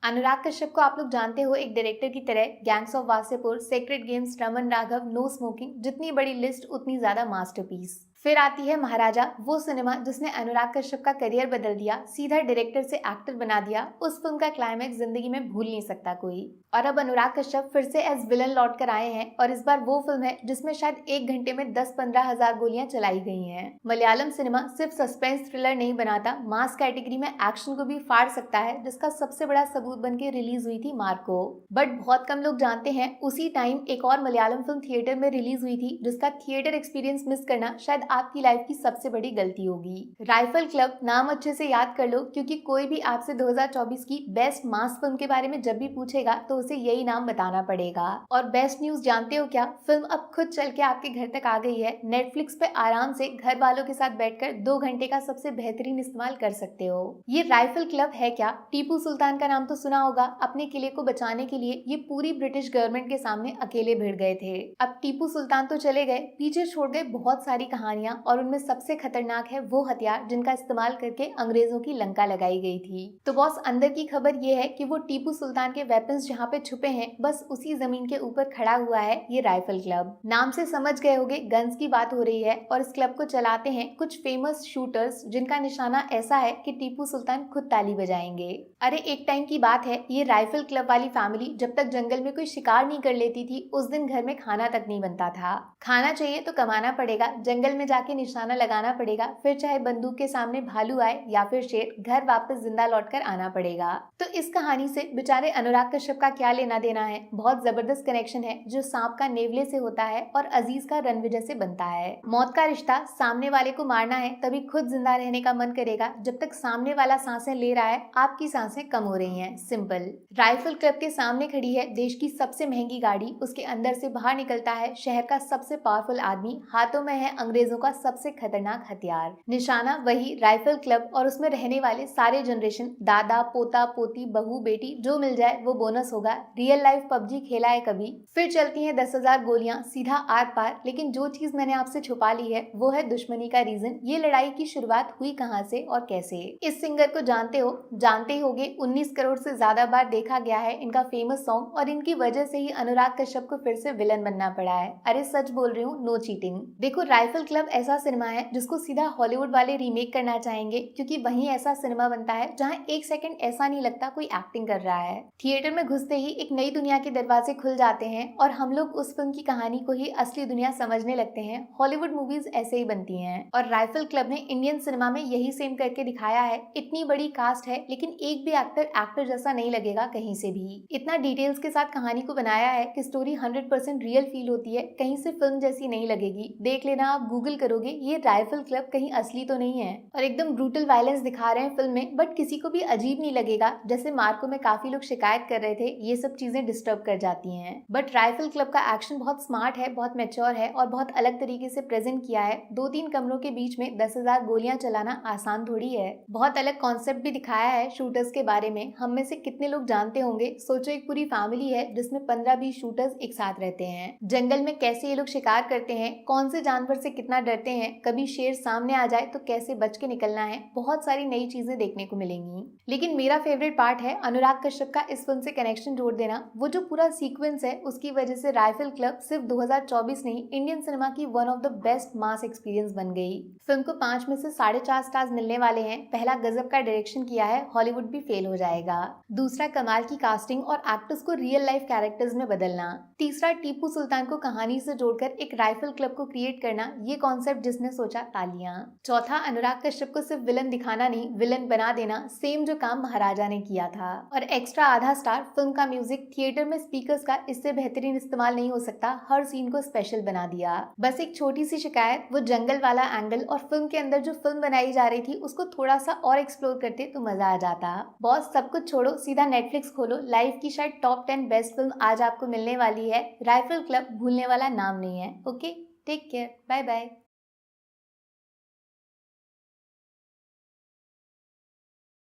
अनुराग कश्यप को आप लोग जानते हो एक डायरेक्टर की तरह Gangs of Wasseypur, Sacred Games, Raman Raghav, No Smoking, जितनी बड़ी लिस्ट उतनी ज्यादा मास्टरपीस। फिर आती है महाराजा, वो सिनेमा जिसने अनुराग कश्यप का करियर बदल दिया, सीधा डायरेक्टर से एक्टर बना दिया। उस फिल्म का क्लाइमैक्स जिंदगी में भूल नहीं सकता कोई। और अब अनुराग कश्यप फिर से एज विलन लौट कर आए हैं और इस बार वो फिल्म है जिसमें शायद 1 घंटे में 10-15 हजार गोलियां चलाई गई हैं। मलयालम सिनेमा सिर्फ सस्पेंस थ्रिलर नहीं बनाता, मास कैटेगरी में एक्शन को भी फाड़ सकता है, जिसका सबसे बड़ा सबूत बन के रिलीज हुई थी मार्को। बट बहुत कम लोग जानते हैं उसी टाइम एक और मलयालम फिल्म थिएटर में रिलीज हुई थी, जिसका थिएटर एक्सपीरियंस मिस करना शायद आपकी लाइफ की सबसे बड़ी गलती होगी। राइफल क्लब नाम अच्छे से याद कर लो, क्योंकि कोई भी आपसे 2024 की बेस्ट मास फिल्म के बारे में जब भी पूछेगा तो उसे यही नाम बताना पड़ेगा। और बेस्ट न्यूज जानते हो क्या, फिल्म अब खुद चल के आपके घर तक आ गई है। नेटफ्लिक्स पे आराम से घर वालों के साथ बैठकर 2 घंटे का सबसे बेहतरीन इस्तेमाल कर सकते हो। ये राइफल क्लब है क्या? टीपू सुल्तान का नाम तो सुना होगा। अपने किले को बचाने के लिए ये पूरी ब्रिटिश गवर्नमेंट के सामने अकेले भिड़ गए थे। अब टीपू सुल्तान तो चले गए, पीछे छोड़ गए बहुत सारी कहानियां, और उनमें सबसे खतरनाक है वो हथियार जिनका इस्तेमाल करके अंग्रेजों की लंका लगाई गई थी। तो बॉस, अंदर की खबर ये है कि वो टीपू सुल्तान के वेपन्स जहाँ पे छुपे हैं, बस उसी जमीन के ऊपर खड़ा हुआ है ये राइफल क्लब। नाम से समझ गए होगे गन्स की बात हो रही है, और इस क्लब को चलाते हैं कुछ फेमस शूटर्स, जिनका निशाना ऐसा है कि टीपू सुल्तान खुद ताली बजाएंगे। अरे एक टाइम की बात है, ये राइफल क्लब वाली फैमिली जब तक जंगल में कोई शिकार नहीं कर लेती थी, उस दिन घर में खाना तक नहीं बनता था। खाना चाहिए तो कमाना पड़ेगा, जंगल में जाके निशाना लगाना पड़ेगा, फिर चाहे बंदूक के सामने भालू आए या फिर शेर, घर वापस जिंदा लौटकर आना पड़ेगा। तो इस कहानी से बेचारे अनुराग कश्यप का क्या लेना देना है? बहुत जबरदस्त कनेक्शन है, जो सांप का नेवले से होता है और अजीज का रणविजय से बनता है। मौत का रिश्ता, सामने वाले को मारना है तभी खुद जिंदा रहने का मन करेगा। जब तक सामने वाला सांसें ले रहा है, आपकी सांसें कम हो रही हैं। सिंपल। राइफल क्लब के सामने खड़ी है देश की सबसे महंगी गाड़ी, उसके अंदर से बाहर निकलता है शहर का सबसे पावरफुल आदमी, हाथों में है अंग्रेजों का सबसे खतरनाक हथियार। निशाना वही राइफल क्लब, और उसमें रहने वाले सारे जनरेशन, दादा, पोता, पोती, बहू, बेटी, जो मिल जाए वो बोनस होगा। रियल लाइफ पबजी खेला है कभी? फिर चलती हैं 10,000 गोलियां सीधा आर पार। लेकिन जो चीज मैंने आपसे छुपा ली है वो है दुश्मनी का रीजन। ये लड़ाई की शुरुआत हुई कहाँ से और कैसे? इस सिंगर को जानते हो? जानते ही होगे। 19 करोड़ से ज्यादा बार देखा गया है इनका फेमस सॉन्ग, और इनकी वजह से ही अनुराग कश्यप को फिर से विलन बनना पड़ा है। अरे सच बोल रही हूँ, नो चीटिंग। देखो, राइफल क्लब ऐसा सिनेमा है जिसको सीधा हॉलीवुड वाले रीमेक करना चाहेंगे, क्योंकि वहीं ऐसा सिनेमा बनता है जहां एक सेकंड ऐसा नहीं लगता कोई एक्टिंग कर रहा है। थिएटर में घुसते ही एक नई दुनिया के दरवाजे खुल जाते हैं और हम लोग उस फिल्म की कहानी को ही असली दुनिया समझने लगते हैं। हॉलीवुड मूवीज ऐसे ही बनती हैं, और राइफल क्लब ने इंडियन सिनेमा में यही सेम करके दिखाया है। इतनी बड़ी कास्ट है, लेकिन एक भी एक्टर जैसा नहीं लगेगा कहीं से भी। इतना डिटेल्स के साथ कहानी को बनाया है कि स्टोरी 100% रियल फील होती है, कहीं से फिल्म जैसी नहीं लगेगी। देख लेना, आप गूगल करोगे ये राइफल क्लब कहीं असली तो नहीं है। और एकदम ब्रूटल वायलेंस दिखा रहे हैं फिल्म में, बट किसी को भी अजीब नहीं लगेगा। जैसे मार्को में काफी लोग शिकायत कर रहे थे, ये सब चीजें डिस्टर्ब कर जाती हैं। बट राइफल क्लब का एक्शन बहुत स्मार्ट है, बहुत मैच्योर है, और बहुत अलग तरीके से प्रेजेंट किया है। 2-3 कमरों के बीच में 10,000 गोलियां चलाना आसान थोड़ी है। बहुत अलग कॉन्सेप्ट भी दिखाया है शूटर्स के बारे में। हम में से कितने लोग जानते होंगे? सोचो, एक पूरी फैमिली है जिसमें 15-20 शूटर्स एक साथ रहते हैं। जंगल में कैसे ये लोग शिकार करते हैं, कौन से जानवर से कितना डरते हैं, कभी शेर सामने आ जाए तो कैसे बच के निकलना है, बहुत सारी नई चीजें देखने को मिलेंगी। लेकिन मेरा फेवरेट पार्ट है अनुराग कश्यप का इस फिल्म से कनेक्शन जोड़ देना। वो जो पूरा सीक्वेंस है, उसकी वजह से राइफल क्लब सिर्फ 2024 नहीं, इंडियन सिनेमा की one of the best mass experience बन गई। फिल्म को 5 में से 4.5 स्टार्स मिलने वाले हैं। पहला गजब का डायरेक्शन किया है, हॉलीवुड भी फेल हो जाएगा। दूसरा, कमाल की कास्टिंग और एक्टर्स को रियल लाइफ कैरेक्टर्स में बदलना। तीसरा, टीपू सुल्तान को कहानी से जोड़कर एक राइफल क्लब को क्रिएट करना। ये कॉन्सेप्ट जिसने सोचा, तालियां। चौथा, अनुराग कश्यप को सिर्फ विलन दिखाना नहीं, विलन बना देना। सेम जो काम महाराजा ने किया था। और एक्स्ट्रा आधा स्टार फिल्म का म्यूजिक। थिएटर में स्पीकर्स का इससे बेहतरीन इस्तेमाल नहीं हो सकता, हर सीन को स्पेशल बना दिया। बस एक छोटी सी शिकायत, वो जंगल वाला एंगल, और फिल्म के अंदर जो फिल्म बनाई जा रही थी उसको थोड़ा सा और एक्सप्लोर करते तो मजा आ जाता। बॉस, सब कुछ छोड़ो, सीधा नेटफ्लिक्स खोलो। लाइफ की शायद टॉप 10 बेस्ट फिल्म आज आपको मिलने वाली है। राइफल क्लब भूलने वाला नाम नहीं है। Okay, take care, bye bye.